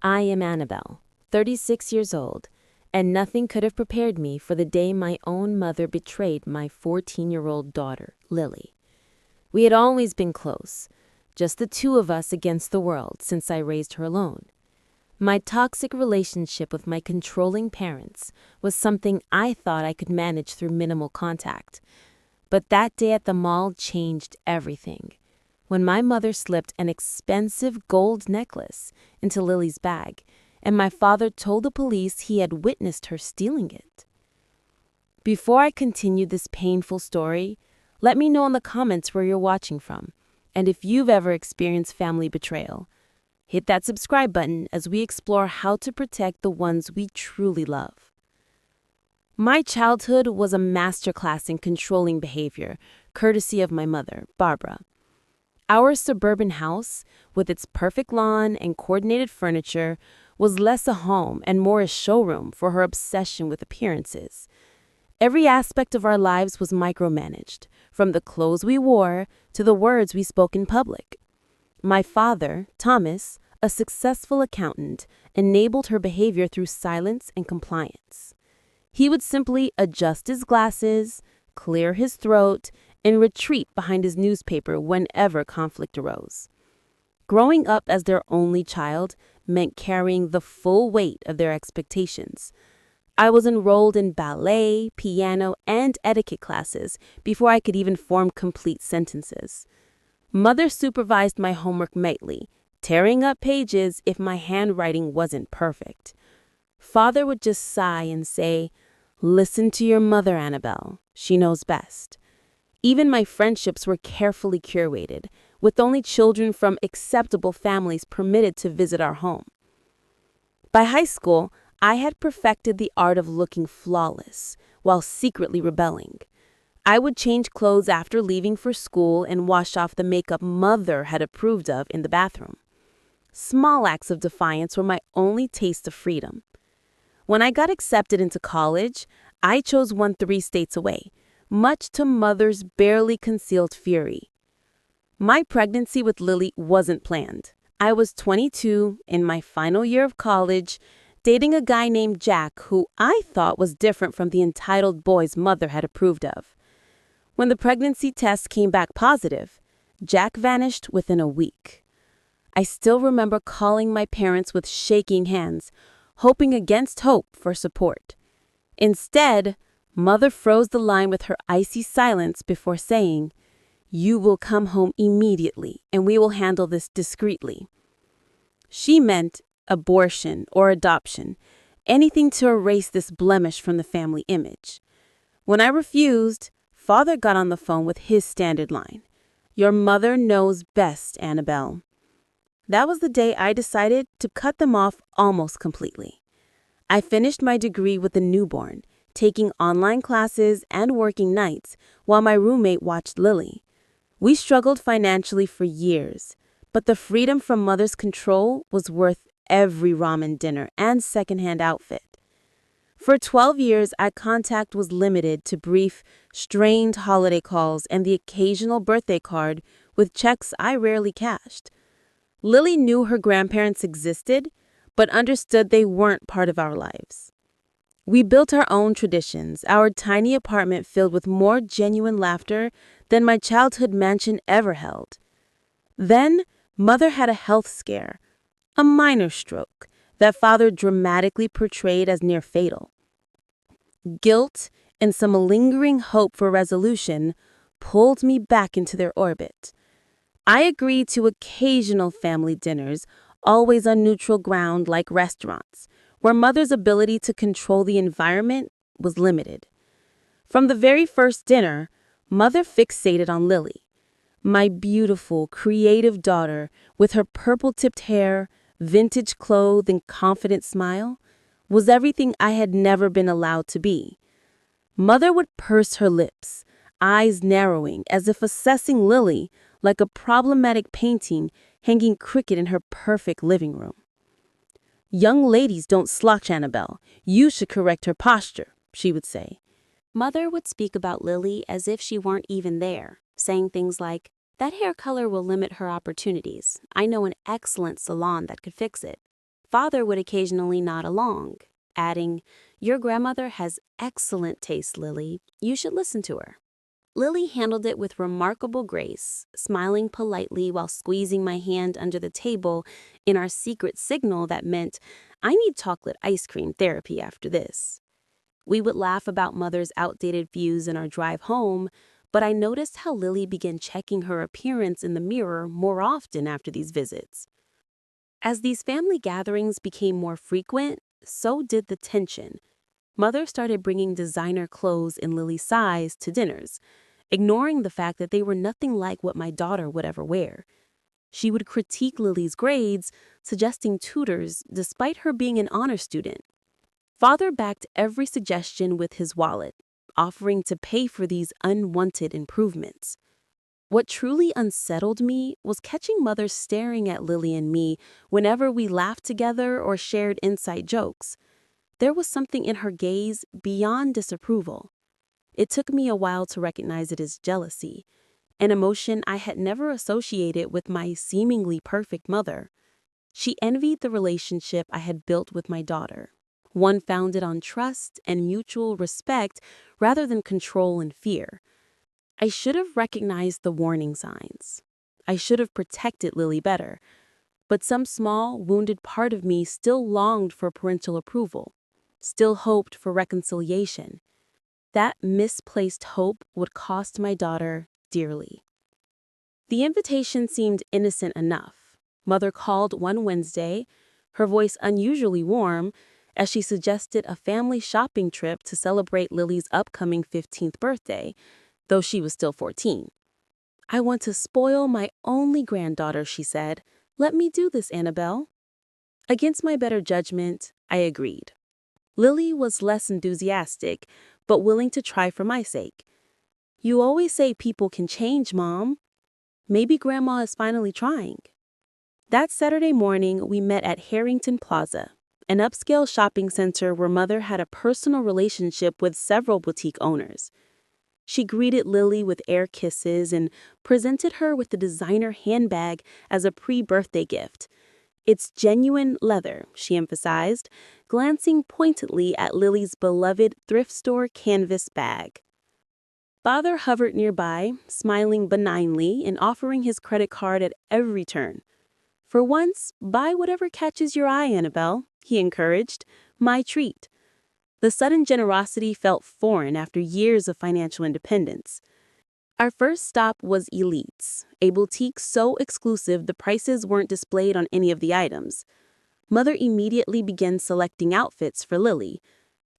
I am Annabelle, 36 years old, and nothing could have prepared me for the day my own mother betrayed my 14-year-old daughter, Lily. We had always been close, just the two of us against the world since I raised her alone. My toxic relationship with my controlling parents was something I thought I could manage through minimal contact. But that day at the mall changed everything. When my mother slipped an expensive gold necklace into Lily's bag, and my father told the police he had witnessed her stealing it. Before I continue this painful story, let me know in the comments where you're watching from, and if you've ever experienced family betrayal. Hit that subscribe button as we explore how to protect the ones we truly love. My childhood was a masterclass in controlling behavior, courtesy of my mother, Barbara. Our suburban house, with its perfect lawn and coordinated furniture, was less a home and more a showroom for her obsession with appearances. Every aspect of our lives was micromanaged, from the clothes we wore to the words we spoke in public. My father, Thomas, a successful accountant, enabled her behavior through silence and compliance. He would simply adjust his glasses, clear his throat, and retreat behind his newspaper whenever conflict arose. Growing up as their only child meant carrying the full weight of their expectations. I was enrolled in ballet, piano, and etiquette classes before I could even form complete sentences. Mother supervised my homework nightly, tearing up pages if my handwriting wasn't perfect. Father would just sigh and say, "Listen to your mother, Annabelle. She knows best." Even my friendships were carefully curated, with only children from acceptable families permitted to visit our home. By high school, I had perfected the art of looking flawless while secretly rebelling. I would change clothes after leaving for school and wash off the makeup Mother had approved of in the bathroom. Small acts of defiance were my only taste of freedom. When I got accepted into college, I chose one 3 states away, much to Mother's barely concealed fury. My pregnancy with Lily wasn't planned. I was 22, in my final year of college, dating a guy named Jack who I thought was different from the entitled boys Mother had approved of. When the pregnancy test came back positive, Jack vanished within a week. I still remember calling my parents with shaking hands, hoping against hope for support. Instead, Mother froze the line with her icy silence before saying, "You will come home immediately, and we will handle this discreetly." She meant abortion or adoption, anything to erase this blemish from the family image. When I refused, Father got on the phone with his standard line, "Your mother knows best, Annabelle." That was the day I decided to cut them off almost completely. I finished my degree with a newborn, taking online classes and working nights while my roommate watched Lily. We struggled financially for years, but the freedom from Mother's control was worth every ramen dinner and secondhand outfit. For 12 years, our contact was limited to brief, strained holiday calls and the occasional birthday card with checks I rarely cashed. Lily knew her grandparents existed, but understood they weren't part of our lives. We built our own traditions, our tiny apartment filled with more genuine laughter than my childhood mansion ever held. Then, Mother had a health scare, a minor stroke that Father dramatically portrayed as near fatal. Guilt and some lingering hope for resolution pulled me back into their orbit. I agreed to occasional family dinners, always on neutral ground like restaurants, where Mother's ability to control the environment was limited. From the very first dinner, Mother fixated on Lily, my beautiful, creative daughter with her purple-tipped hair, vintage clothes, and confident smile, was everything I had never been allowed to be. Mother would purse her lips, eyes narrowing as if assessing Lily like a problematic painting hanging crooked in her perfect living room. "Young ladies don't slouch, Annabelle. You should correct her posture," she would say. Mother would speak about Lily as if she weren't even there, saying things like, "That hair color will limit her opportunities. I know an excellent salon that could fix it." Father would occasionally nod along, adding, "Your grandmother has excellent taste, Lily. You should listen to her." Lily handled it with remarkable grace, smiling politely while squeezing my hand under the table in our secret signal that meant, "I need chocolate ice cream therapy after this." We would laugh about Mother's outdated views in our drive home, but I noticed how Lily began checking her appearance in the mirror more often after these visits. As these family gatherings became more frequent, so did the tension. Mother started bringing designer clothes in Lily's size to dinners, ignoring the fact that they were nothing like what my daughter would ever wear. She would critique Lily's grades, suggesting tutors despite her being an honor student. Father backed every suggestion with his wallet, offering to pay for these unwanted improvements. What truly unsettled me was catching Mother staring at Lily and me whenever we laughed together or shared inside jokes. There was something in her gaze beyond disapproval. It took me a while to recognize it as jealousy, an emotion I had never associated with my seemingly perfect mother. She envied the relationship I had built with my daughter, one founded on trust and mutual respect rather than control and fear. I should have recognized the warning signs. I should have protected Lily better, but some small, wounded part of me still longed for parental approval, still hoped for reconciliation. That misplaced hope would cost my daughter dearly. The invitation seemed innocent enough. Mother called one Wednesday, her voice unusually warm, as she suggested a family shopping trip to celebrate Lily's upcoming 15th birthday, though she was still 14. "I want to spoil my only granddaughter," she said. "Let me do this, Annabelle." Against my better judgment, I agreed. Lily was less enthusiastic, but willing to try for my sake. "You always say people can change, Mom. Maybe Grandma is finally trying." That Saturday morning, we met at Harrington Plaza, an upscale shopping center where Mother had a personal relationship with several boutique owners. She greeted Lily with air kisses and presented her with a designer handbag as a pre-birthday gift. "It's genuine leather," she emphasized, glancing pointedly at Lily's beloved thrift store canvas bag. Father hovered nearby, smiling benignly and offering his credit card at every turn. "For once, buy whatever catches your eye, Annabelle," he encouraged. "My treat." The sudden generosity felt foreign after years of financial independence. Our first stop was Elite's, a boutique so exclusive the prices weren't displayed on any of the items. Mother immediately began selecting outfits for Lily.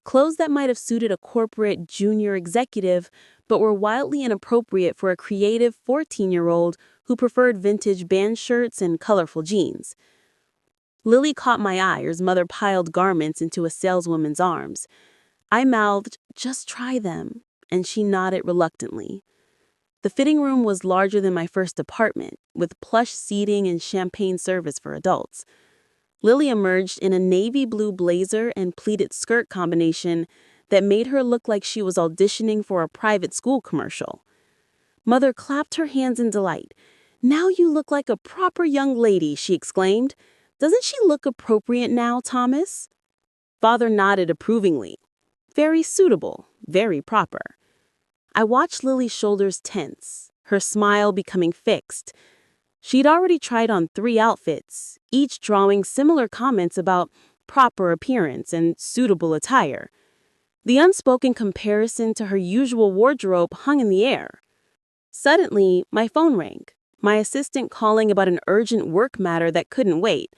Clothes that might have suited a corporate junior executive, but were wildly inappropriate for a creative 14-year-old who preferred vintage band shirts and colorful jeans. Lily caught my eye as Mother piled garments into a saleswoman's arms. I mouthed, "Just try them," and she nodded reluctantly. The fitting room was larger than my first apartment, with plush seating and champagne service for adults. Lily emerged in a navy blue blazer and pleated skirt combination that made her look like she was auditioning for a private school commercial. Mother clapped her hands in delight. "Now you look like a proper young lady," she exclaimed. "Doesn't she look appropriate now, Thomas?" Father nodded approvingly. Very suitable, very proper. I watched Lily's shoulders tense, her smile becoming fixed. She'd already tried on 3 outfits, each drawing similar comments about proper appearance and suitable attire. The unspoken comparison to her usual wardrobe hung in the air. Suddenly, my phone rang, my assistant calling about an urgent work matter that couldn't wait.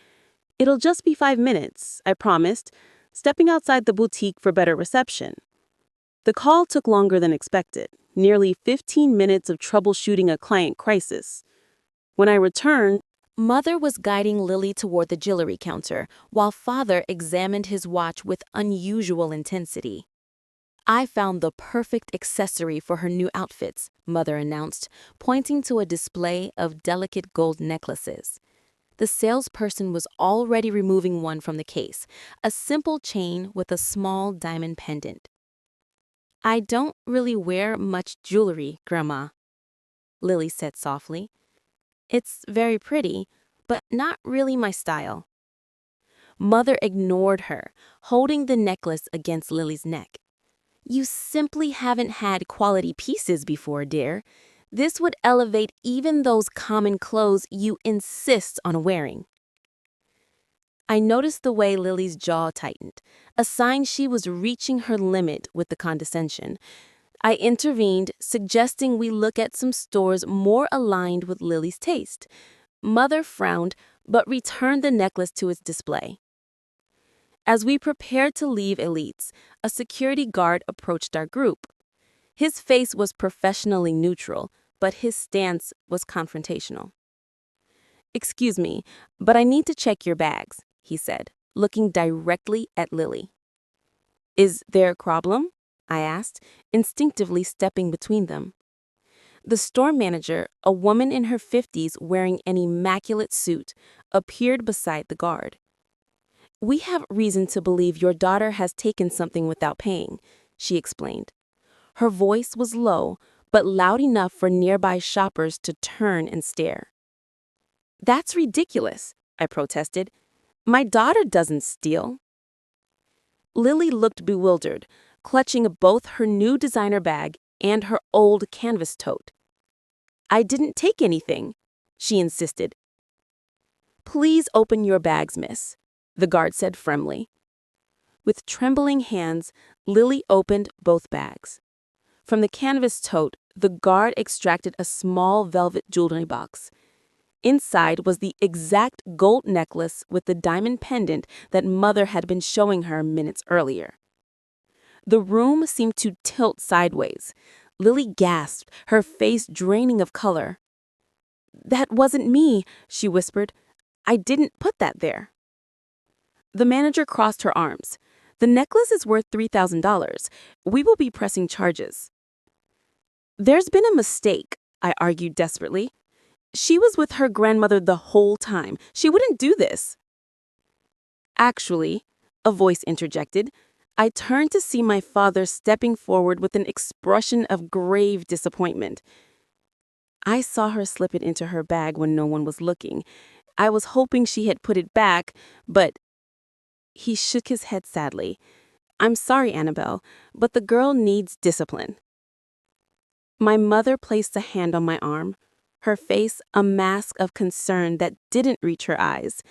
"It'll just be 5 minutes," I promised, stepping outside the boutique for better reception. The call took longer than expected, nearly 15 minutes of troubleshooting a client crisis. When I returned, Mother was guiding Lily toward the jewelry counter, while Father examined his watch with unusual intensity. "I found the perfect accessory for her new outfits," Mother announced, pointing to a display of delicate gold necklaces. The salesperson was already removing one from the case, a simple chain with a small diamond pendant. "I don't really wear much jewelry, Grandma," Lily said softly. "It's very pretty, but not really my style." Mother ignored her, holding the necklace against Lily's neck. "You simply haven't had quality pieces before, dear. This would elevate even those common clothes you insist on wearing." I noticed the way Lily's jaw tightened, a sign she was reaching her limit with the condescension. I intervened, suggesting we look at some stores more aligned with Lily's taste. Mother frowned, but returned the necklace to its display. As we prepared to leave Elite's, a security guard approached our group. His face was professionally neutral, but his stance was confrontational. "Excuse me, but I need to check your bags," he said, looking directly at Lily. "Is there a problem?" I asked, instinctively stepping between them. The store manager, a woman in her 50s wearing an immaculate suit, appeared beside the guard. "We have reason to believe your daughter has taken something without paying," she explained. Her voice was low, but loud enough for nearby shoppers to turn and stare. "That's ridiculous," I protested. "My daughter doesn't steal." Lily looked bewildered, clutching both her new designer bag and her old canvas tote. "I didn't take anything," she insisted. "Please open your bags, miss," the guard said firmly. With trembling hands, Lily opened both bags. From the canvas tote, the guard extracted a small velvet jewelry box. Inside was the exact gold necklace with the diamond pendant that Mother had been showing her minutes earlier. The room seemed to tilt sideways. Lily gasped, her face draining of color. "That wasn't me," she whispered. "I didn't put that there." The manager crossed her arms. "The necklace is worth $3,000. We will be pressing charges." "There's been a mistake," I argued desperately. "She was with her grandmother the whole time. She wouldn't do this." "Actually," a voice interjected, I turned to see my father stepping forward with an expression of grave disappointment. "I saw her slip it into her bag when no one was looking. I was hoping she had put it back, but—" He shook his head sadly. "I'm sorry, Annabelle, but the girl needs discipline." My mother placed a hand on my arm, her face a mask of concern that didn't reach her eyes.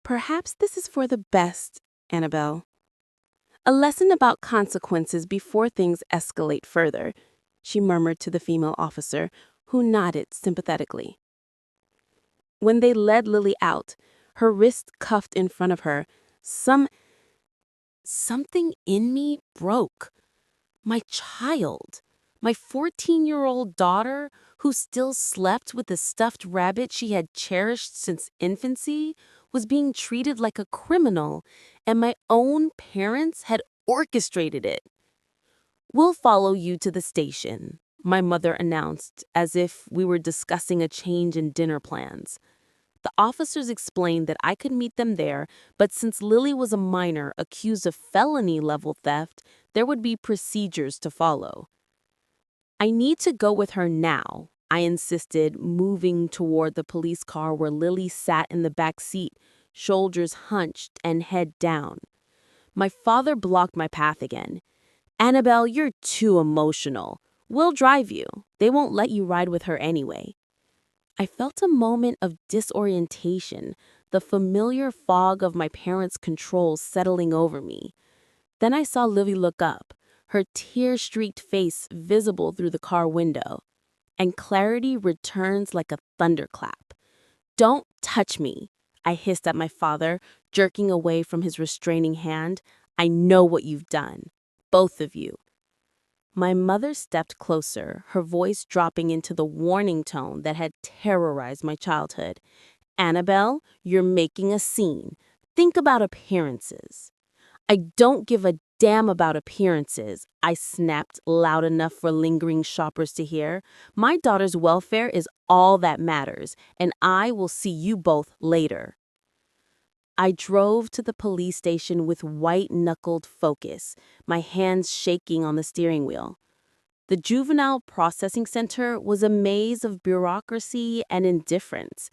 "Perhaps this is for the best, Annabelle. A lesson about consequences before things escalate further," she murmured to the female officer, who nodded sympathetically. When they led Lily out, her wrist cuffed in front of her, something in me broke. My child, my 14-year-old daughter, who still slept with the stuffed rabbit she had cherished since infancy, was being treated like a criminal, and my own parents had orchestrated it. "We'll follow you to the station," my mother announced, as if we were discussing a change in dinner plans. The officers explained that I could meet them there, but since Lily was a minor accused of felony-level theft, there would be procedures to follow. "I need to go with her now," I insisted, moving toward the police car where Lily sat in the back seat, shoulders hunched and head down. My father blocked my path again. "Annabelle, you're too emotional. We'll drive you. They won't let you ride with her anyway." I felt a moment of disorientation, the familiar fog of my parents' control settling over me. Then I saw Lily look up, her tear-streaked face visible through the car window, and clarity returns like a thunderclap. "Don't touch me," I hissed at my father, jerking away from his restraining hand. "I know what you've done. Both of you." My mother stepped closer, her voice dropping into the warning tone that had terrorized my childhood. "Annabelle, you're making a scene. Think about appearances." "I don't give a damn about appearances," I snapped loud enough for lingering shoppers to hear. "My daughter's welfare is all that matters, and I will see you both later." I drove to the police station with white-knuckled focus, my hands shaking on the steering wheel. The Juvenile Processing Center was a maze of bureaucracy and indifference.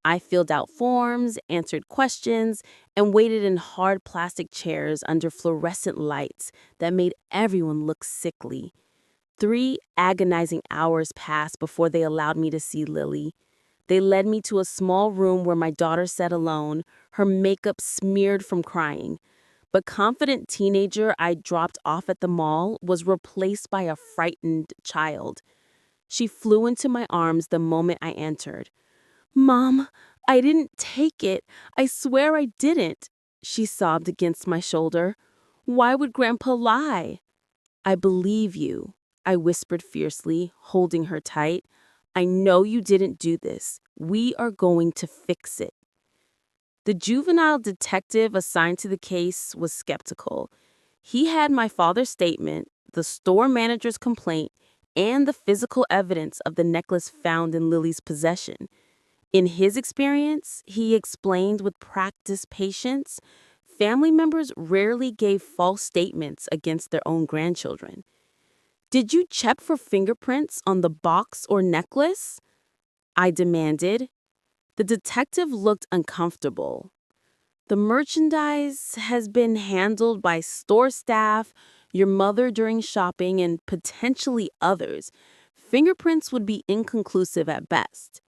I filled out forms, answered questions, and waited in hard plastic chairs under fluorescent lights that made everyone look sickly. 3 agonizing hours passed before they allowed me to see Lily. They led me to a small room where my daughter sat alone, her makeup smeared from crying. But confident teenager I dropped off at the mall was replaced by a frightened child. She flew into my arms the moment I entered. "Mom, I didn't take it. I swear I didn't," she sobbed against my shoulder. "Why would Grandpa lie?" "I believe you," I whispered fiercely, holding her tight. "I know you didn't do this. We are going to fix it." The juvenile detective assigned to the case was skeptical. He had my father's statement, the store manager's complaint, and the physical evidence of the necklace found in Lily's possession. In his experience, he explained with practiced patience, family members rarely gave false statements against their own grandchildren. "Did you check for fingerprints on the box or necklace?" I demanded. The detective looked uncomfortable. "The merchandise has been handled by store staff, your mother during shopping, and potentially others. Fingerprints would be inconclusive at best."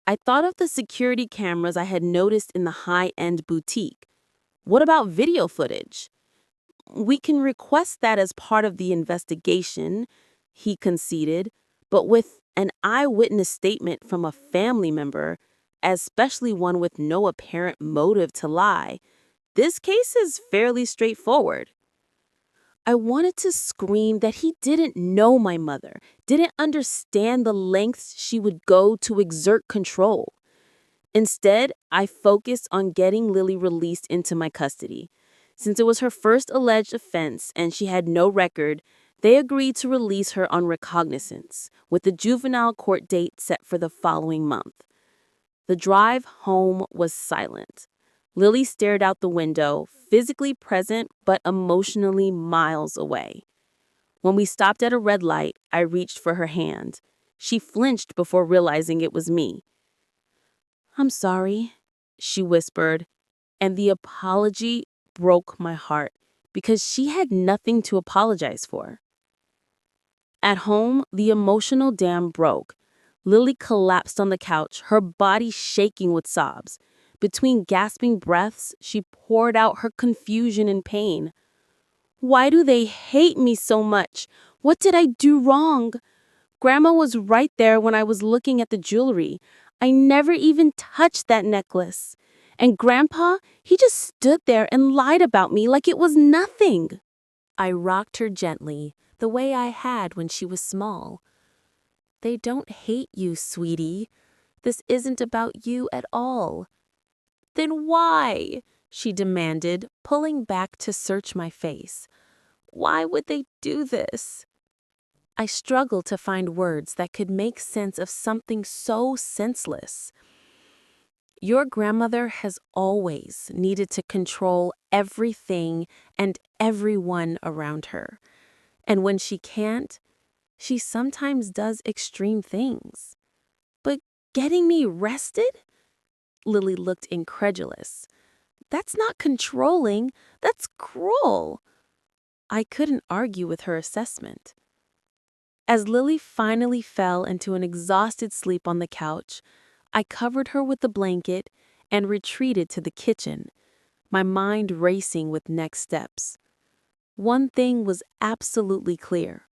I thought of the security cameras I had noticed in the high-end boutique. "What about video footage?" "We can request that as part of the investigation," he conceded, "but with an eyewitness statement from a family member, especially one with no apparent motive to lie, this case is fairly straightforward." I wanted to scream that he didn't know my mother, didn't understand the lengths she would go to exert control. Instead, I focused on getting Lily released into my custody. Since it was her first alleged offense and she had no record, they agreed to release her on recognizance, with the juvenile court date set for the following month. The drive home was silent. Lily stared out the window, physically present but emotionally miles away. When we stopped at a red light, I reached for her hand. She flinched before realizing it was me. "I'm sorry," she whispered, and the apology broke my heart because she had nothing to apologize for. At home, the emotional dam broke. Lily collapsed on the couch, her body shaking with sobs. Between gasping breaths, she poured out her confusion and pain. "Why do they hate me so much? What did I do wrong? Grandma was right there when I was looking at the jewelry. I never even touched that necklace. And Grandpa, he just stood there and lied about me like it was nothing." I rocked her gently, the way I had when she was small. "They don't hate you, sweetie. This isn't about you at all." "Then why?" she demanded, pulling back to search my face. "Why would they do this?" I struggled to find words that could make sense of something so senseless. "Your grandmother has always needed to control everything and everyone around her. And when she can't, she sometimes does extreme things. But getting me arrested?" Lily looked incredulous. "That's not controlling, that's cruel." I couldn't argue with her assessment. As Lily finally fell into an exhausted sleep on the couch, I covered her with the blanket and retreated to the kitchen, my mind racing with next steps. One thing was absolutely clear.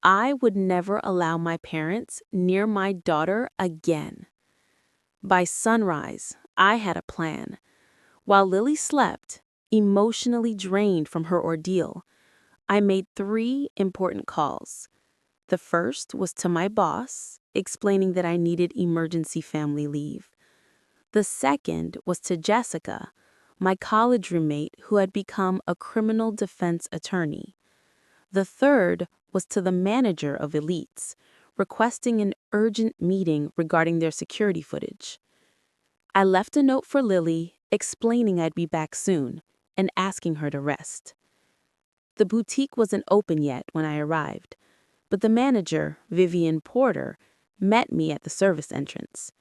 I would never allow my parents near my daughter again. By sunrise, I had a plan. While Lily slept, emotionally drained from her ordeal, I made 3 important calls. The first was to my boss, explaining that I needed emergency family leave. The second was to Jessica, my college roommate who had become a criminal defense attorney. The third was to the manager of Elites, requesting an urgent meeting regarding their security footage. I left a note for Lily, explaining I'd be back soon, and asking her to rest. The boutique wasn't open yet when I arrived, but the manager, Vivian Porter, met me at the service entrance.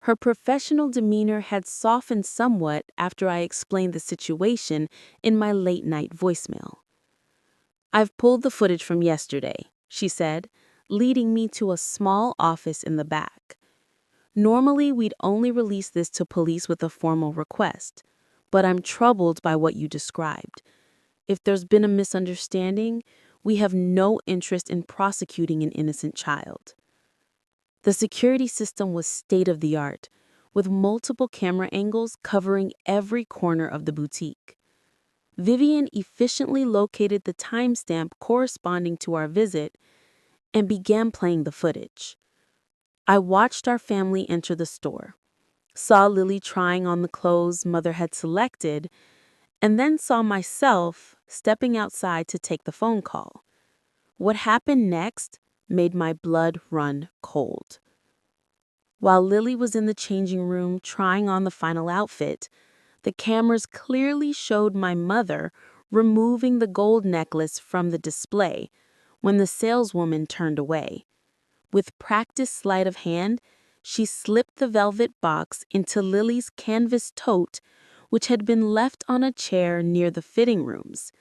Her professional demeanor had softened somewhat after I explained the situation in my late-night voicemail. "I've pulled the footage from yesterday," she said, leading me to a small office in the back. "Normally, we'd only release this to police with a formal request, but I'm troubled by what you described. If there's been a misunderstanding, we have no interest in prosecuting an innocent child." The security system was state-of-the-art, with multiple camera angles covering every corner of the boutique. Vivian efficiently located the timestamp corresponding to our visit and began playing the footage. I watched our family enter the store, saw Lily trying on the clothes Mother had selected, and then saw myself stepping outside to take the phone call. What happened next made my blood run cold. While Lily was in the changing room trying on the final outfit, the cameras clearly showed my mother removing the gold necklace from the display when the saleswoman turned away. With practiced sleight of hand, she slipped the velvet box into Lily's canvas tote, which had been left on a chair near the fitting rooms.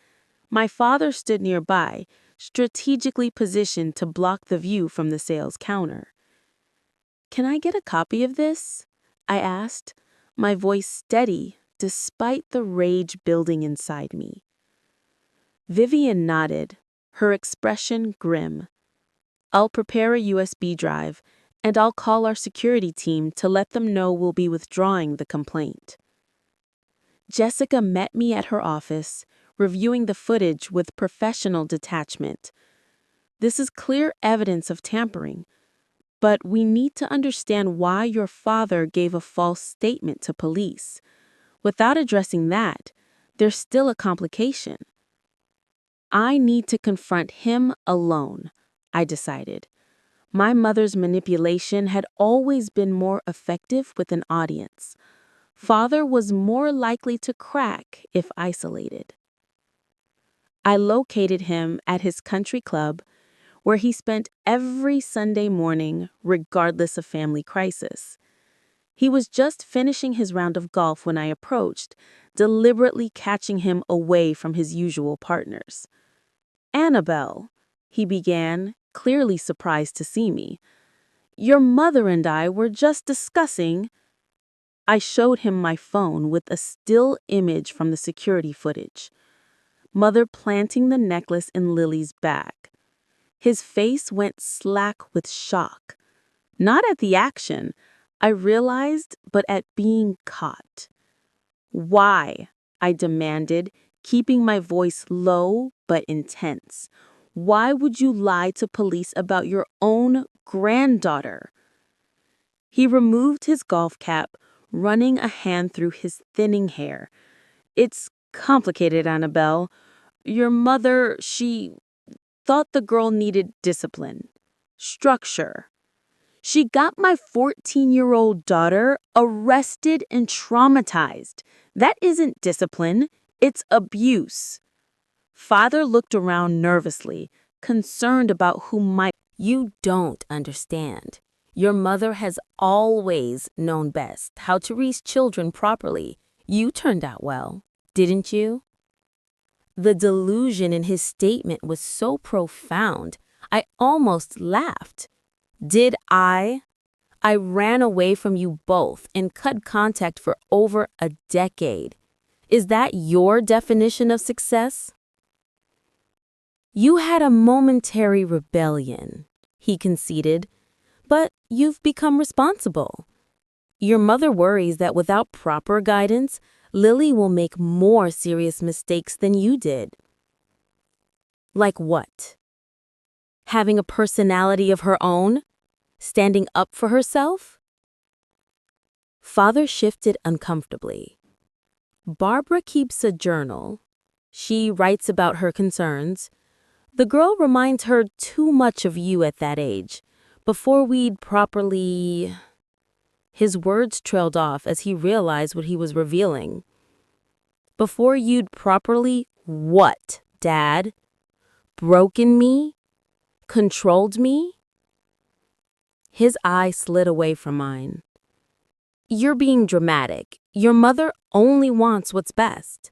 My father stood nearby, strategically positioned to block the view from the sales counter. "Can I get a copy of this?" I asked, my voice steady despite the rage building inside me. Vivian nodded, her expression grim. "I'll prepare a USB drive, and I'll call our security team to let them know we'll be withdrawing the complaint." Jessica met me at her office, reviewing the footage with professional detachment. "This is clear evidence of tampering, but we need to understand why your father gave a false statement to police. Without addressing that, there's still a complication." I need to confront him alone, I decided. My mother's manipulation had always been more effective with an audience. Father was more likely to crack if isolated. I located him at his country club, where he spent every Sunday morning, regardless of family crisis. He was just finishing his round of golf when I approached, deliberately catching him away from his usual partners. "Annabelle," he began, clearly surprised to see me. "Your mother and I were just discussing—" I showed him my phone with a still image from the security footage. Mother planting the necklace in Lily's bag. His face went slack with shock. Not at the action, I realized, but at being caught. "Why?" I demanded, keeping my voice low but intense. "Why would you lie to police about your own granddaughter?" He removed his golf cap, running a hand through his thinning hair. "It's complicated, Annabelle. Your mother, she thought the girl needed discipline, structure. She got my 14-year-old daughter arrested and traumatized. That isn't discipline, it's abuse." Father looked around nervously, concerned about who might. "You don't understand. Your mother has always known best how to raise children properly. You turned out well, didn't you?" The delusion in his statement was so profound, I almost laughed. "Did I? I ran away from you both and cut contact for over a decade. Is that your definition of success?" "You had a momentary rebellion," he conceded, "but you've become responsible. Your mother worries that without proper guidance, Lily will make more serious mistakes than you did." "Like what? Having a personality of her own? Standing up for herself?" Father shifted uncomfortably. "Barbara keeps a journal. She writes about her concerns. The girl reminds her too much of you at that age. Before we'd properly—" His words trailed off as he realized what he was revealing. "Before you'd properly what, Dad? Broken me? Controlled me?" His eye slid away from mine. You're being dramatic. Your mother only wants what's best.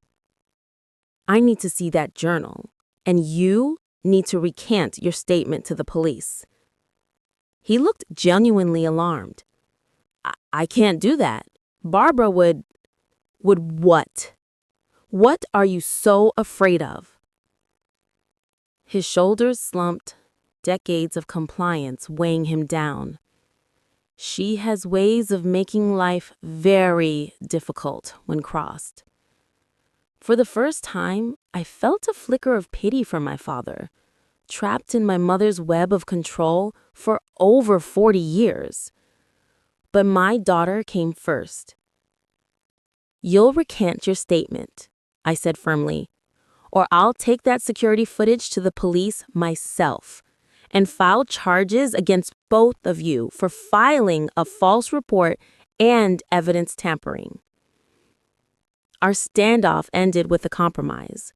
I need to see that journal, and you need to recant your statement to the police. He looked genuinely alarmed. I can't do that. Barbara would. Would what? What are you so afraid of? His shoulders slumped, decades of compliance weighing him down. She has ways of making life very difficult when crossed. For the first time, I felt a flicker of pity for my father, trapped in my mother's web of control for over 40 years. But my daughter came first. You'll recant your statement, I said firmly, or I'll take that security footage to the police myself and file charges against both of you for filing a false report and evidence tampering. Our standoff ended with a compromise.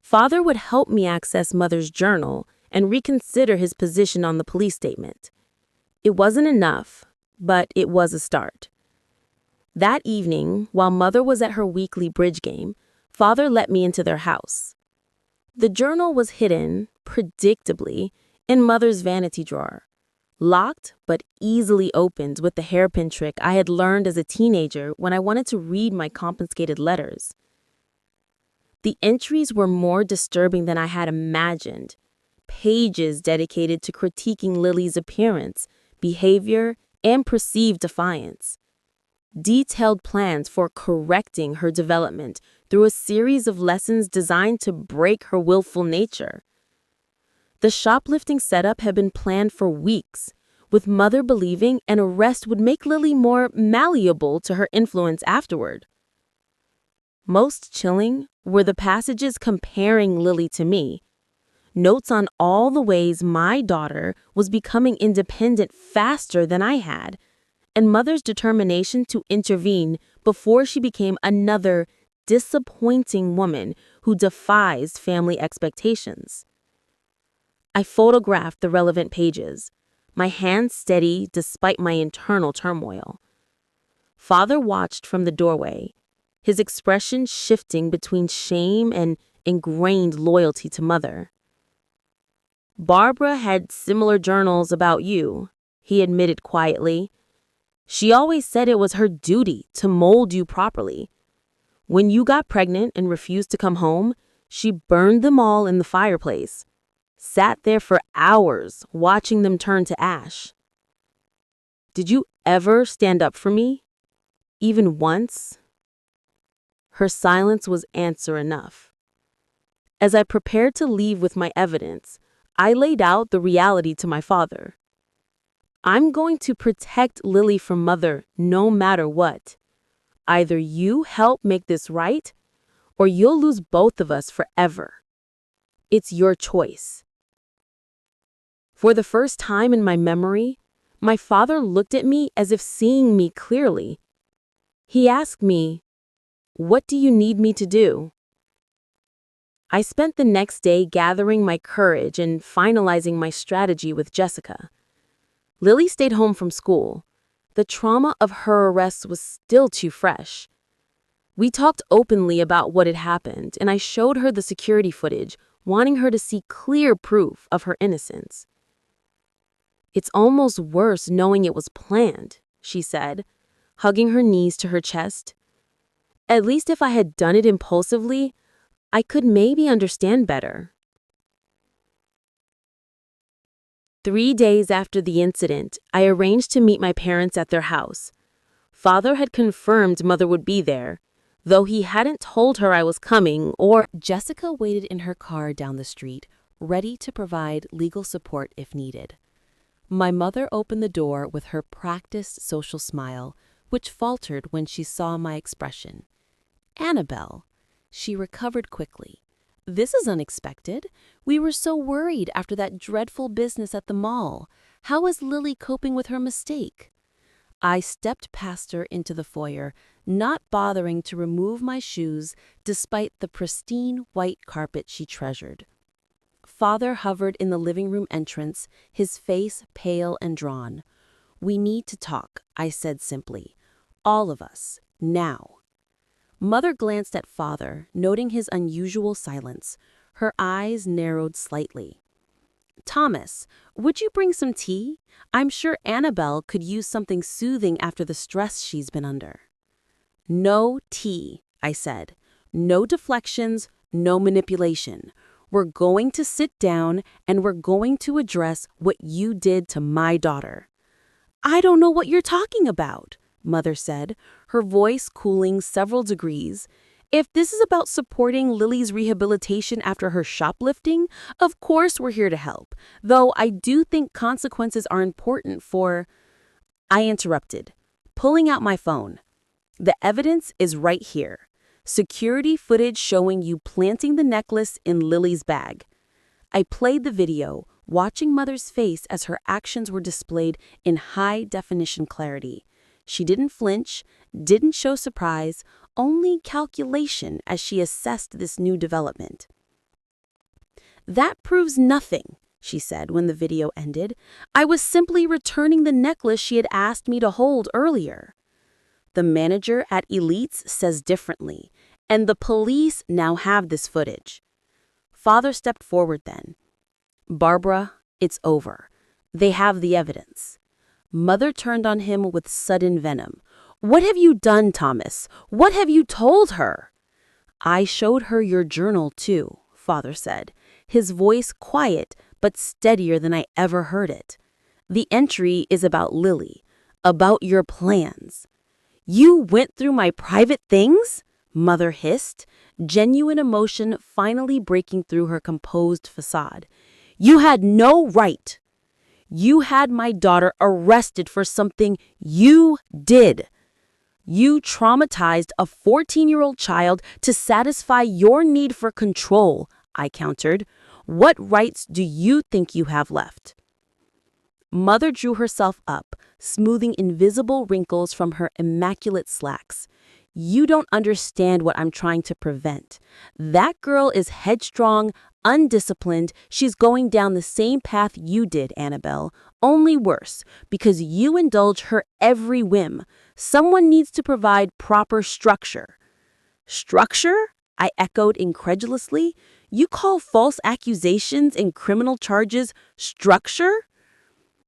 Father would help me access Mother's journal and reconsider his position on the police statement. It wasn't enough, but it was a start. That evening, while Mother was at her weekly bridge game, Father let me into their house. The journal was hidden, predictably, in Mother's vanity drawer, locked but easily opened with the hairpin trick I had learned as a teenager when I wanted to read my confiscated letters. The entries were more disturbing than I had imagined. Pages dedicated to critiquing Lily's appearance, behavior, and perceived defiance. Detailed plans for correcting her development through a series of lessons designed to break her willful nature. The shoplifting setup had been planned for weeks, with Mother believing an arrest would make Lily more malleable to her influence afterward. Most chilling were the passages comparing Lily to me, notes on all the ways my daughter was becoming independent faster than I had, and Mother's determination to intervene before she became another disappointing woman who defies family expectations. I photographed the relevant pages, my hands steady despite my internal turmoil. Father watched from the doorway, his expression shifting between shame and ingrained loyalty to Mother. Barbara had similar journals about you, he admitted quietly. She always said it was her duty to mold you properly. When you got pregnant and refused to come home, she burned them all in the fireplace, sat there for hours watching them turn to ash. Did you ever stand up for me? Even once? Her silence was answer enough. As I prepared to leave with my evidence, I laid out the reality to my father. I'm going to protect Lily from Mother no matter what. Either you help make this right, or you'll lose both of us forever. It's your choice. For the first time in my memory, my father looked at me as if seeing me clearly. He asked me, "What do you need me to do?" I spent the next day gathering my courage and finalizing my strategy with Jessica. Lily stayed home from school. The trauma of her arrest was still too fresh. We talked openly about what had happened, and I showed her the security footage, wanting her to see clear proof of her innocence. "It's almost worse knowing it was planned," she said, hugging her knees to her chest. "At least if I had done it impulsively, I could maybe understand better." 3 days after the incident, I arranged to meet my parents at their house. Father had confirmed Mother would be there, though he hadn't told her I was coming or. Jessica waited in her car down the street, ready to provide legal support if needed. My mother opened the door with her practiced social smile, which faltered when she saw my expression. "Annabelle." She recovered quickly. "This is unexpected. We were so worried after that dreadful business at the mall. How is Lily coping with her mistake?" I stepped past her into the foyer, not bothering to remove my shoes despite the pristine white carpet she treasured. Father hovered in the living room entrance, his face pale and drawn. "We need to talk," I said simply. All of us, now. Mother glanced at father, noting his unusual silence. Her eyes narrowed slightly. Thomas, would you bring some tea? I'm sure Annabelle could use something soothing after the stress she's been under. No tea, I said. No deflections, no manipulation. We're going to sit down and we're going to address what you did to my daughter. I don't know what you're talking about, Mother said, her voice cooling several degrees. If this is about supporting Lily's rehabilitation after her shoplifting, of course we're here to help, though I do think consequences are important for... I interrupted, pulling out my phone. The evidence is right here. Security footage showing you planting the necklace in Lily's bag. I played the video, watching Mother's face as her actions were displayed in high-definition clarity. She didn't flinch, didn't show surprise, only calculation as she assessed this new development. That proves nothing, she said when the video ended. I was simply returning the necklace she had asked me to hold earlier. The manager at Elites says differently, and the police now have this footage. Father stepped forward then. Barbara, it's over. They have the evidence. Mother turned on him with sudden venom. What have you done, Thomas? What have you told her? I showed her your journal, too, Father said, his voice quiet but steadier than I ever heard it. The entry is about Lily, about your plans. You went through my private things? Mother hissed, genuine emotion finally breaking through her composed facade. You had no right. You had my daughter arrested for something you did. You traumatized a 14-year-old child to satisfy your need for control, I countered. What rights do you think you have left? Mother drew herself up, smoothing invisible wrinkles from her immaculate slacks. You don't understand what I'm trying to prevent. That girl is headstrong, undisciplined. She's going down the same path you did, Annabelle, only worse, because you indulge her every whim. Someone needs to provide proper structure. Structure? I echoed incredulously. You call false accusations and criminal charges structure?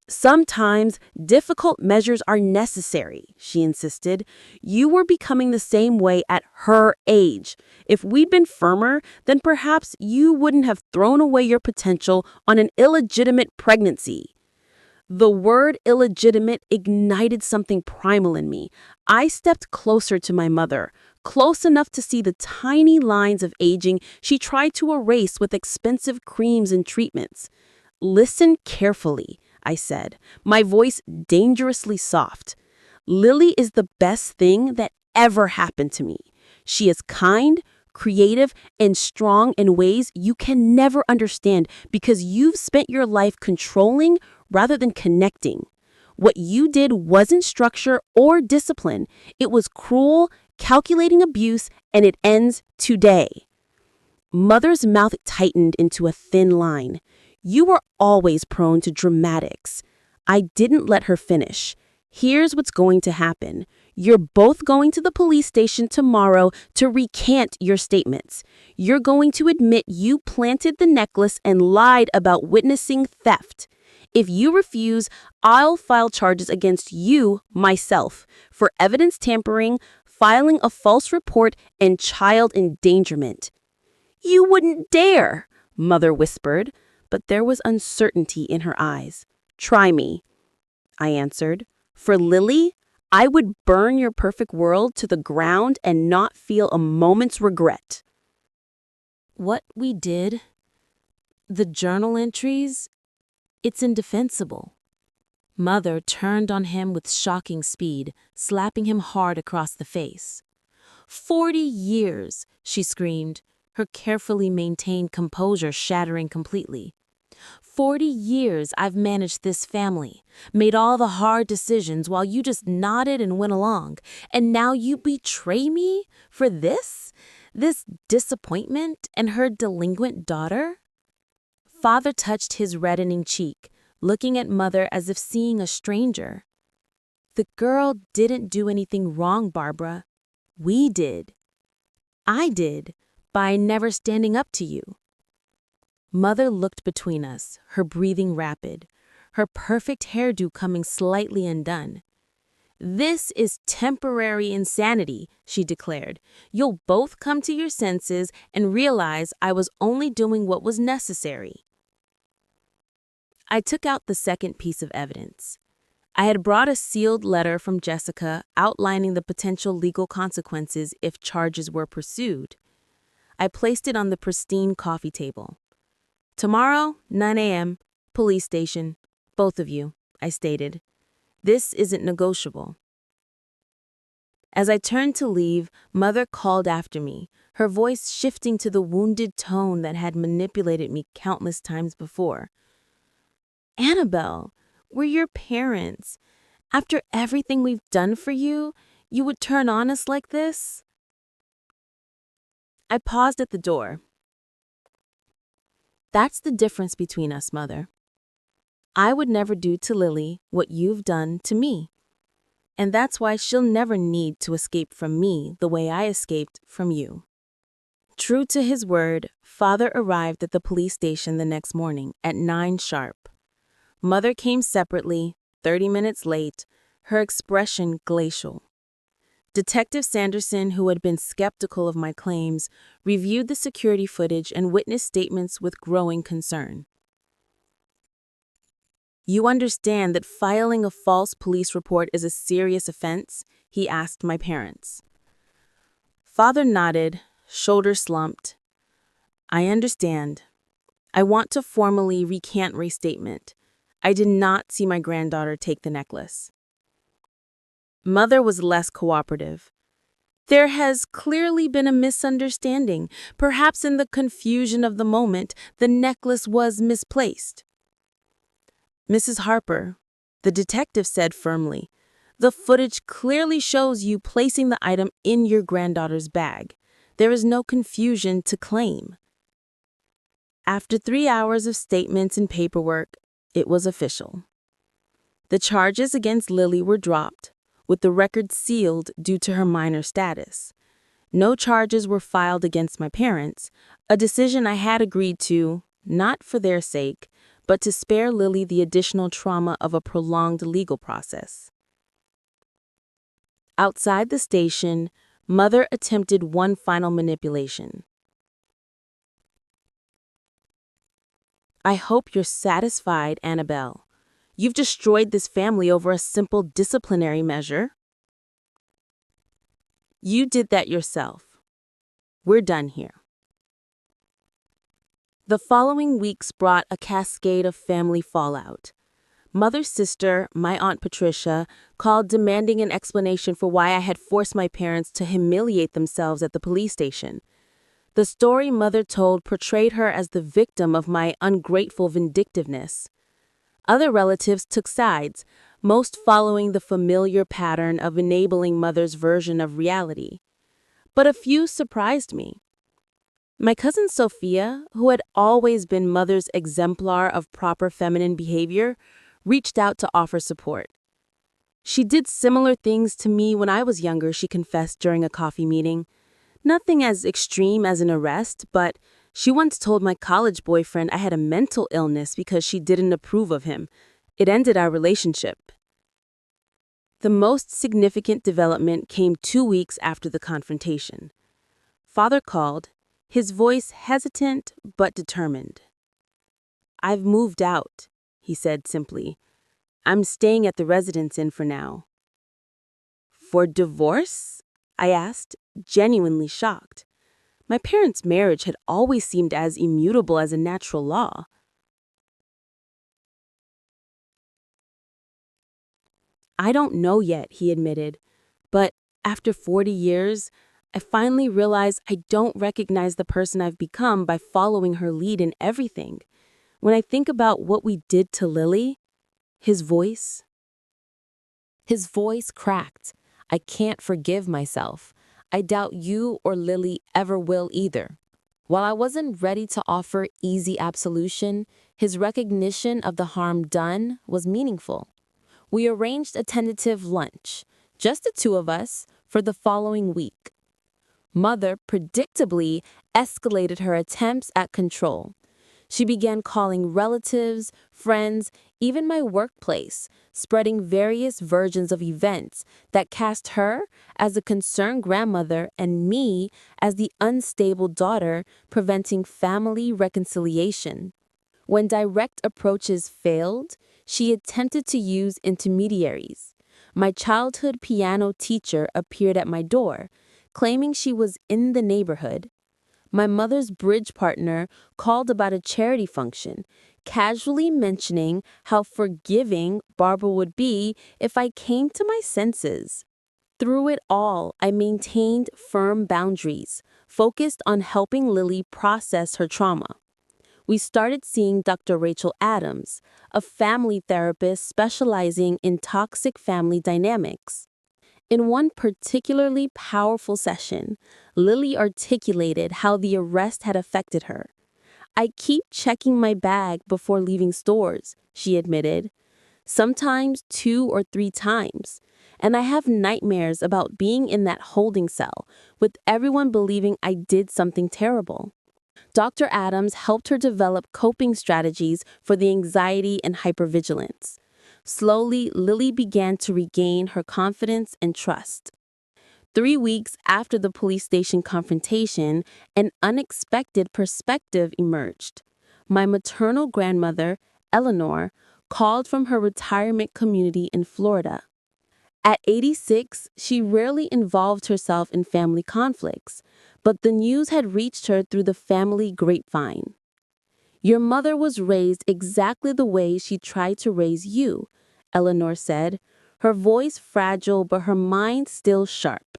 Sometimes difficult measures are necessary, she insisted. You were becoming the same way at her age. If we'd been firmer, then perhaps you wouldn't have thrown away your potential on an illegitimate pregnancy. The word illegitimate ignited something primal in me. I stepped closer to my mother, close enough to see the tiny lines of aging she tried to erase with expensive creams and treatments. Listen carefully, I said, my voice dangerously soft. Lily is the best thing that ever happened to me. She is kind, creative, and strong in ways you can never understand because you've spent your life controlling rather than connecting. What you did wasn't structure or discipline. It was cruel, calculating abuse, and it ends today. Mother's mouth tightened into a thin line. You were always prone to dramatics. I didn't let her finish. Here's what's going to happen. You're both going to the police station tomorrow to recant your statements. You're going to admit you planted the necklace and lied about witnessing theft. If you refuse, I'll file charges against you, myself, for evidence tampering, filing a false report, and child endangerment. You wouldn't dare, Mother whispered, but there was uncertainty in her eyes. Try me, I answered. For Lily, I would burn your perfect world to the ground and not feel a moment's regret. What we did, the journal entries, it's indefensible. Mother turned on him with shocking speed, slapping him hard across the face. 40 years, she screamed, her carefully maintained composure shattering completely. 40 years I've managed this family, made all the hard decisions while you just nodded and went along, and now you betray me for this? This disappointment and her delinquent daughter? Father touched his reddening cheek, looking at Mother as if seeing a stranger. The girl didn't do anything wrong, Barbara. We did. I did, by never standing up to you. Mother looked between us, her breathing rapid, her perfect hairdo coming slightly undone. This is temporary insanity, she declared. You'll both come to your senses and realize I was only doing what was necessary. I took out the second piece of evidence. I had brought a sealed letter from Jessica outlining the potential legal consequences if charges were pursued. I placed it on the pristine coffee table. Tomorrow, 9 a.m., police station. Both of you, I stated. This isn't negotiable. As I turned to leave, Mother called after me, her voice shifting to the wounded tone that had manipulated me countless times before. Annabelle, we're your parents. After everything we've done for you, you would turn on us like this? I paused at the door. That's the difference between us, Mother. I would never do to Lily what you've done to me. And that's why she'll never need to escape from me the way I escaped from you. True to his word, Father arrived at the police station the next morning at 9 sharp. Mother came separately, 30 minutes late, her expression glacial. Detective Sanderson, who had been skeptical of my claims, reviewed the security footage and witness statements with growing concern. You understand that filing a false police report is a serious offense? He asked my parents. Father nodded, shoulders slumped. I understand. I want to formally recant restatement. I did not see my granddaughter take the necklace. Mother was less cooperative. There has clearly been a misunderstanding. Perhaps in the confusion of the moment, the necklace was misplaced. Mrs. Harper, the detective said firmly, the footage clearly shows you placing the item in your granddaughter's bag. There is no confusion to claim. After 3 hours of statements and paperwork, it was official. The charges against Lily were dropped, with the record sealed due to her minor status. No charges were filed against my parents, a decision I had agreed to, not for their sake, but to spare Lily the additional trauma of a prolonged legal process. Outside the station, Mother attempted one final manipulation. I hope you're satisfied, Annabelle. You've destroyed this family over a simple disciplinary measure. You did that yourself. We're done here. The following weeks brought a cascade of family fallout. Mother's sister, my Aunt Patricia, called demanding an explanation for why I had forced my parents to humiliate themselves at the police station. The story Mother told portrayed her as the victim of my ungrateful vindictiveness. Other relatives took sides, most following the familiar pattern of enabling Mother's version of reality. But a few surprised me. My cousin Sophia, who had always been Mother's exemplar of proper feminine behavior, reached out to offer support. She did similar things to me when I was younger, she confessed during a coffee meeting. Nothing as extreme as an arrest, but she once told my college boyfriend I had a mental illness because she didn't approve of him. It ended our relationship. The most significant development came 2 weeks after the confrontation. Father called, his voice hesitant but determined. I've moved out, he said simply. I'm staying at the residence inn for now. For divorce? I asked, genuinely shocked. My parents' marriage had always seemed as immutable as a natural law. I don't know yet, he admitted, but after 40 years, I finally realized I don't recognize the person I've become by following her lead in everything. When I think about what we did to Lily, his voice cracked. I can't forgive myself. I doubt you or Lily ever will either. While I wasn't ready to offer easy absolution, his recognition of the harm done was meaningful. We arranged a tentative lunch, just the two of us, for the following week. Mother predictably escalated her attempts at control. She began calling relatives, friends, even my workplace, spreading various versions of events that cast her as the concerned grandmother and me as the unstable daughter, preventing family reconciliation. When direct approaches failed, she attempted to use intermediaries. My childhood piano teacher appeared at my door, claiming she was in the neighborhood. My mother's bridge partner called about a charity function, casually mentioning how forgiving Barbara would be if I came to my senses. Through it all, I maintained firm boundaries, focused on helping Lily process her trauma. We started seeing Dr. Rachel Adams, a family therapist specializing in toxic family dynamics. In one particularly powerful session, Lily articulated how the arrest had affected her. "I keep checking my bag before leaving stores," she admitted, "sometimes 2 or 3 times. And I have nightmares about being in that holding cell, with everyone believing I did something terrible." Dr. Adams helped her develop coping strategies for the anxiety and hypervigilance. Slowly, Lily began to regain her confidence and trust. 3 weeks after the police station confrontation, an unexpected perspective emerged. My maternal grandmother, Eleanor, called from her retirement community in Florida. At 86, she rarely involved herself in family conflicts, but the news had reached her through the family grapevine. "Your mother was raised exactly the way she tried to raise you," Eleanor said, her voice fragile but her mind still sharp.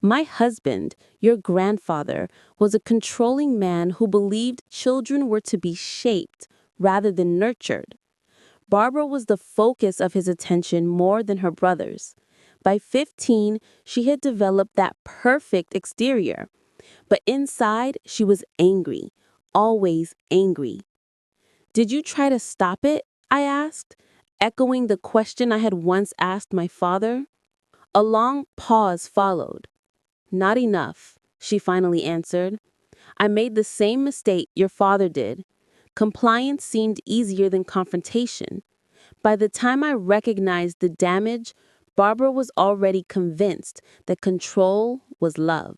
"My husband, your grandfather, was a controlling man who believed children were to be shaped rather than nurtured. Barbara was the focus of his attention more than her brothers. By 15, she had developed that perfect exterior, but inside she was angry, always angry." "Did you try to stop it?" I asked, echoing the question I had once asked my father. A long pause followed. "Not enough," she finally answered. "I made the same mistake your father did. Compliance seemed easier than confrontation. By the time I recognized the damage, Barbara was already convinced that control was love."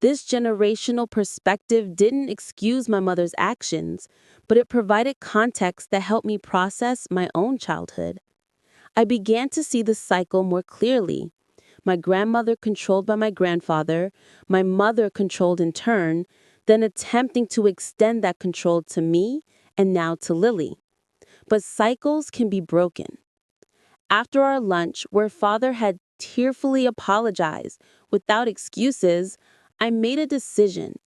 This generational perspective didn't excuse my mother's actions, but it provided context that helped me process my own childhood. I began to see the cycle more clearly. My grandmother controlled by my grandfather, my mother controlled in turn, then attempting to extend that control to me and now to Lily. But cycles can be broken. After our lunch, where father had tearfully apologized without excuses, I made a decision.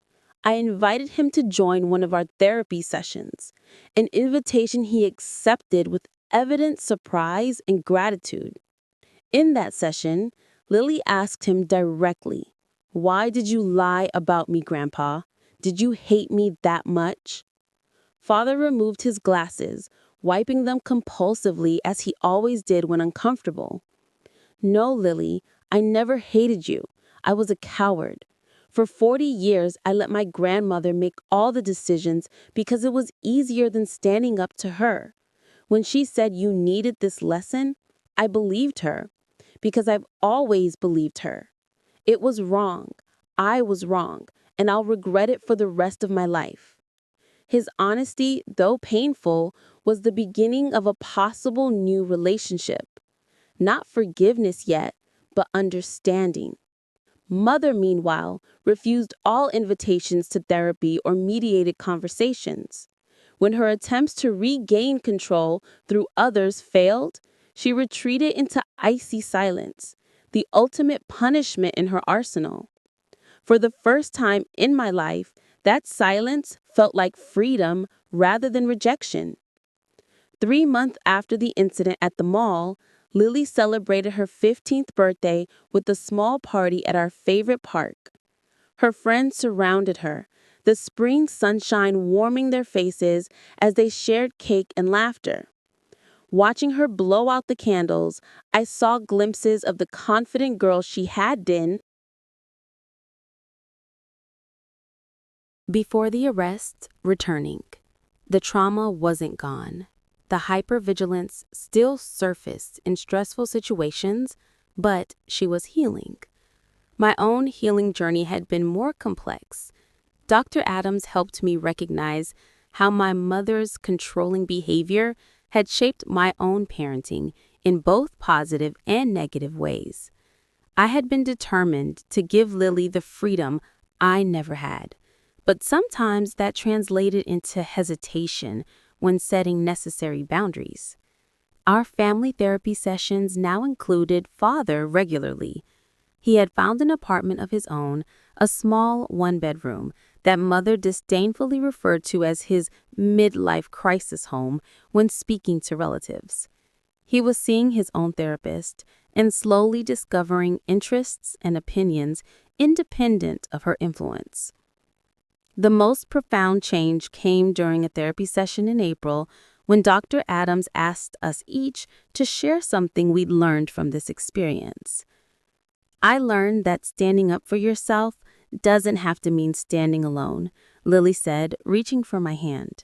I invited him to join one of our therapy sessions, an invitation he accepted with evident surprise and gratitude. In that session, Lily asked him directly, "Why did you lie about me, Grandpa? Did you hate me that much?" Father removed his glasses, wiping them compulsively as he always did when uncomfortable. "No, Lily, I never hated you. I was a coward. For 40 years, I let my grandmother make all the decisions because it was easier than standing up to her. When she said you needed this lesson, I believed her because I've always believed her. It was wrong. I was wrong, and I'll regret it for the rest of my life." His honesty, though painful, was the beginning of a possible new relationship. Not forgiveness yet, but understanding. Mother, meanwhile, refused all invitations to therapy or mediated conversations. When her attempts to regain control through others failed, she retreated into icy silence, the ultimate punishment in her arsenal. For the first time in my life, that silence felt like freedom rather than rejection. 3 months after the incident at the mall, Lily celebrated her 15th birthday with a small party at our favorite park. Her friends surrounded her, the spring sunshine warming their faces as they shared cake and laughter. Watching her blow out the candles, I saw glimpses of the confident girl she had been. Before the arrest, returning. The trauma wasn't gone. The hypervigilance still surfaced in stressful situations, but she was healing. My own healing journey had been more complex. Dr. Adams helped me recognize how my mother's controlling behavior had shaped my own parenting in both positive and negative ways. I had been determined to give Lily the freedom I never had, but sometimes that translated into hesitation when setting necessary boundaries. Our family therapy sessions now included Father regularly. He had found an apartment of his own, a small one-bedroom that Mother disdainfully referred to as his midlife crisis home when speaking to relatives. He was seeing his own therapist and slowly discovering interests and opinions independent of her influence. The most profound change came during a therapy session in April when Dr. Adams asked us each to share something we'd learned from this experience. I learned that standing up for yourself doesn't have to mean standing alone, Lily said, reaching for my hand.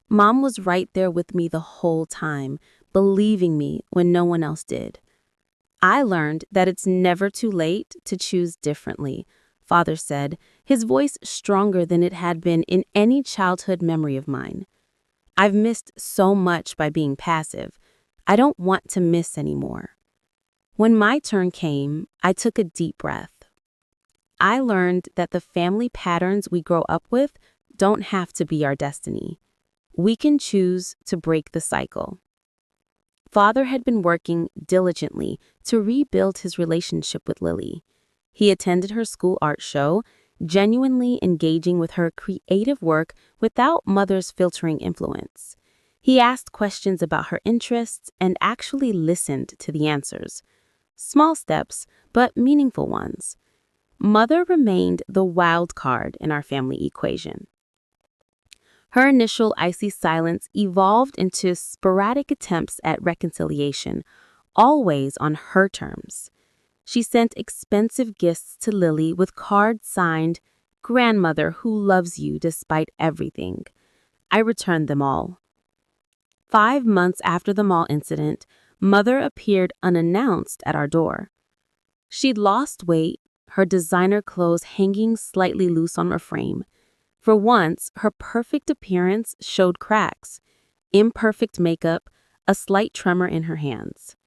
Mom was right there with me the whole time, believing me when no one else did. I learned that it's never too late to choose differently, Father said, his voice stronger than it had been in any childhood memory of mine. I've missed so much by being passive. I don't want to miss anymore. When my turn came, I took a deep breath. I learned that the family patterns we grow up with don't have to be our destiny. We can choose to break the cycle. Father had been working diligently to rebuild his relationship with Lily. He attended her school art show, genuinely engaging with her creative work without Mother's filtering influence. He asked questions about her interests and actually listened to the answers. Small steps, but meaningful ones. Mother remained the wild card in our family equation. Her initial icy silence evolved into sporadic attempts at reconciliation, always on her terms. She sent expensive gifts to Lily with cards signed, "Grandmother who loves you despite everything." I returned them all. 5 months after the mall incident, Mother appeared unannounced at our door. She'd lost weight, her designer clothes hanging slightly loose on her frame. For once, her perfect appearance showed cracks, imperfect makeup, a slight tremor in her hands.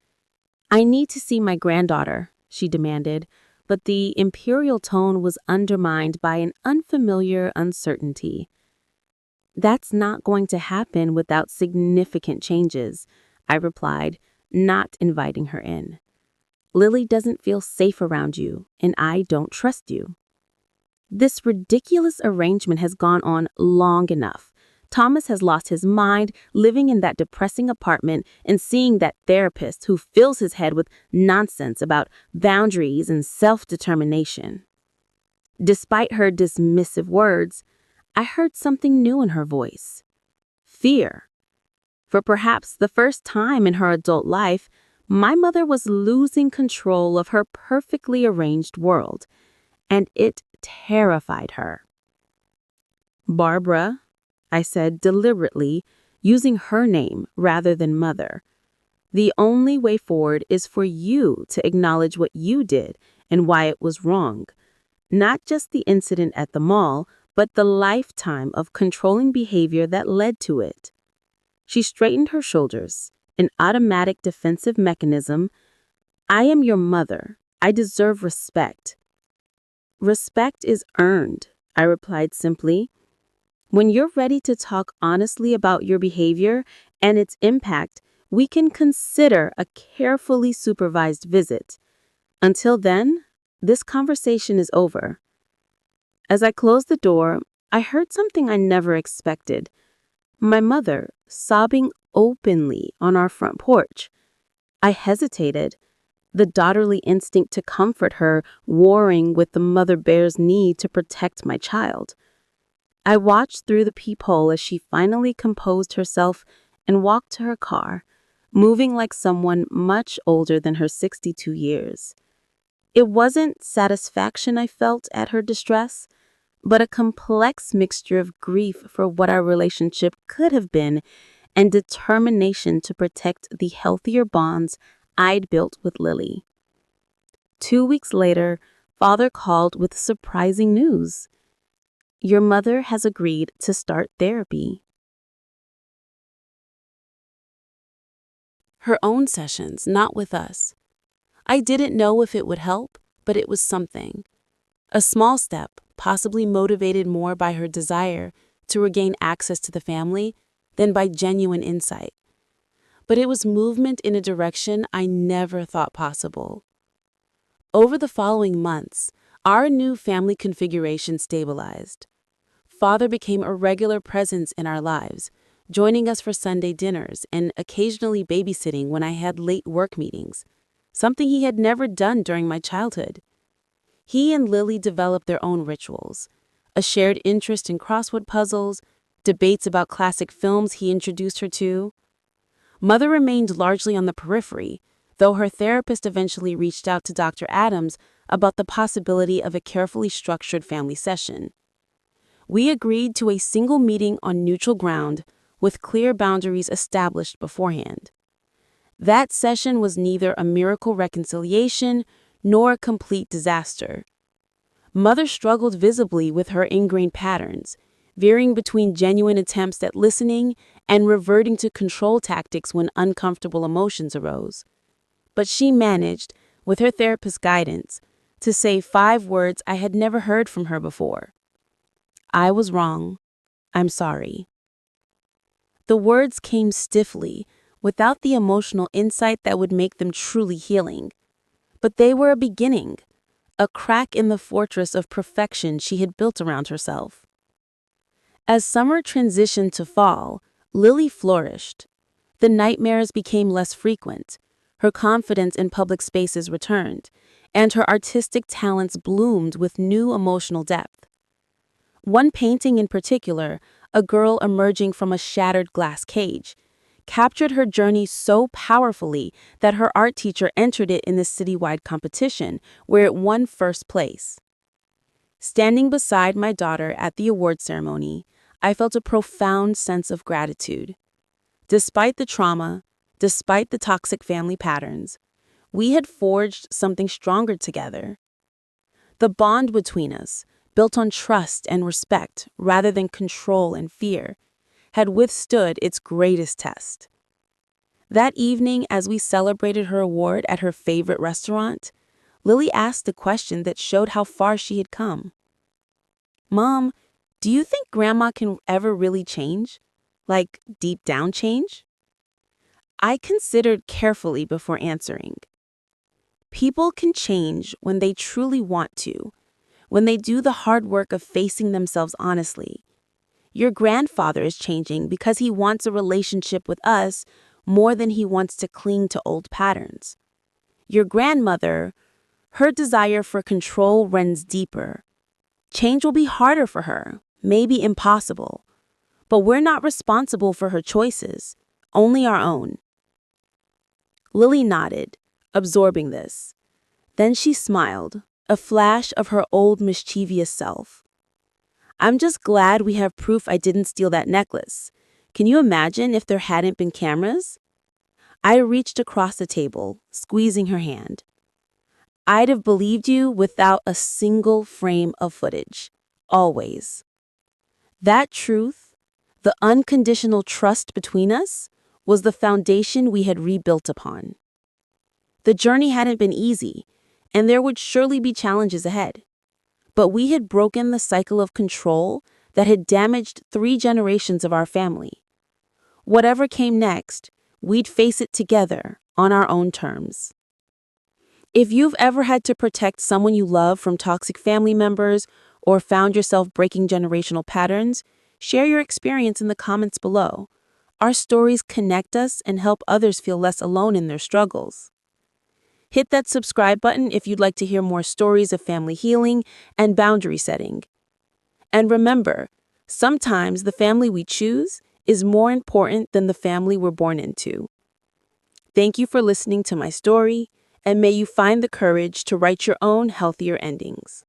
"I need to see my granddaughter," she demanded, but the imperial tone was undermined by an unfamiliar uncertainty. "That's not going to happen without significant changes," I replied, not inviting her in. "Lily doesn't feel safe around you, and I don't trust you." This ridiculous arrangement has gone on long enough. Thomas has lost his mind living in that depressing apartment and seeing that therapist who fills his head with nonsense about boundaries and self-determination. Despite her dismissive words, I heard something new in her voice. Fear. For perhaps the first time in her adult life, my mother was losing control of her perfectly arranged world, and it terrified her. "Barbara," I said deliberately, using her name rather than Mother, "the only way forward is for you to acknowledge what you did and why it was wrong. Not just the incident at the mall, but the lifetime of controlling behavior that led to it." She straightened her shoulders, an automatic defensive mechanism. "I am your mother. I deserve respect." "Respect is earned," I replied simply. "When you're ready to talk honestly about your behavior and its impact, we can consider a carefully supervised visit. Until then, this conversation is over." As I closed the door, I heard something I never expected. My mother sobbing openly on our front porch. I hesitated, the daughterly instinct to comfort her warring with the mother bear's need to protect my child. I watched through the peephole as she finally composed herself and walked to her car, moving like someone much older than her 62 years. It wasn't satisfaction I felt at her distress, but a complex mixture of grief for what our relationship could have been and determination to protect the healthier bonds I'd built with Lily. 2 weeks later, Father called with surprising news. Your mother has agreed to start therapy. Her own sessions, not with us. I didn't know if it would help, but it was something. A small step, possibly motivated more by her desire to regain access to the family than by genuine insight. But it was movement in a direction I never thought possible. Over the following months, our new family configuration stabilized. Father became a regular presence in our lives, joining us for Sunday dinners and occasionally babysitting when I had late work meetings, something he had never done during my childhood. He and Lily developed their own rituals, a shared interest in crossword puzzles, debates about classic films he introduced her to. Mother remained largely on the periphery, though her therapist eventually reached out to Dr. Adams about the possibility of a carefully structured family session. We agreed to a single meeting on neutral ground with clear boundaries established beforehand. That session was neither a miracle reconciliation nor a complete disaster. Mother struggled visibly with her ingrained patterns, veering between genuine attempts at listening and reverting to control tactics when uncomfortable emotions arose. But she managed, with her therapist's guidance, to say 5 words I had never heard from her before. I was wrong. I'm sorry. The words came stiffly, without the emotional insight that would make them truly healing. But they were a beginning, a crack in the fortress of perfection she had built around herself. As summer transitioned to fall, Lily flourished. The nightmares became less frequent, her confidence in public spaces returned, and her artistic talents bloomed with new emotional depth. One painting in particular, a girl emerging from a shattered glass cage, captured her journey so powerfully that her art teacher entered it in the citywide competition, where it won first place. Standing beside my daughter at the award ceremony, I felt a profound sense of gratitude. Despite the trauma, despite the toxic family patterns, we had forged something stronger together. The bond between us, built on trust and respect rather than control and fear, had withstood its greatest test. That evening, as we celebrated her award at her favorite restaurant, Lily asked a question that showed how far she had come. Mom, do you think Grandma can ever really change? Like, deep down change? I considered carefully before answering. People can change when they truly want to, when they do the hard work of facing themselves honestly. Your grandfather is changing because he wants a relationship with us more than he wants to cling to old patterns. Your grandmother, her desire for control runs deeper. Change will be harder for her, maybe impossible. But we're not responsible for her choices, only our own. Lily nodded, absorbing this. Then she smiled, a flash of her old mischievous self. I'm just glad we have proof I didn't steal that necklace. Can you imagine if there hadn't been cameras? I reached across the table, squeezing her hand. I'd have believed you without a single frame of footage. Always. That truth, the unconditional trust between us, was the foundation we had rebuilt upon. The journey hadn't been easy, and there would surely be challenges ahead. But we had broken the cycle of control that had damaged 3 generations of our family. Whatever came next, we'd face it together on our own terms. If you've ever had to protect someone you love from toxic family members or found yourself breaking generational patterns, share your experience in the comments below. Our stories connect us and help others feel less alone in their struggles. Hit that subscribe button if you'd like to hear more stories of family healing and boundary setting. And remember, sometimes the family we choose is more important than the family we're born into. Thank you for listening to my story, and may you find the courage to write your own healthier endings.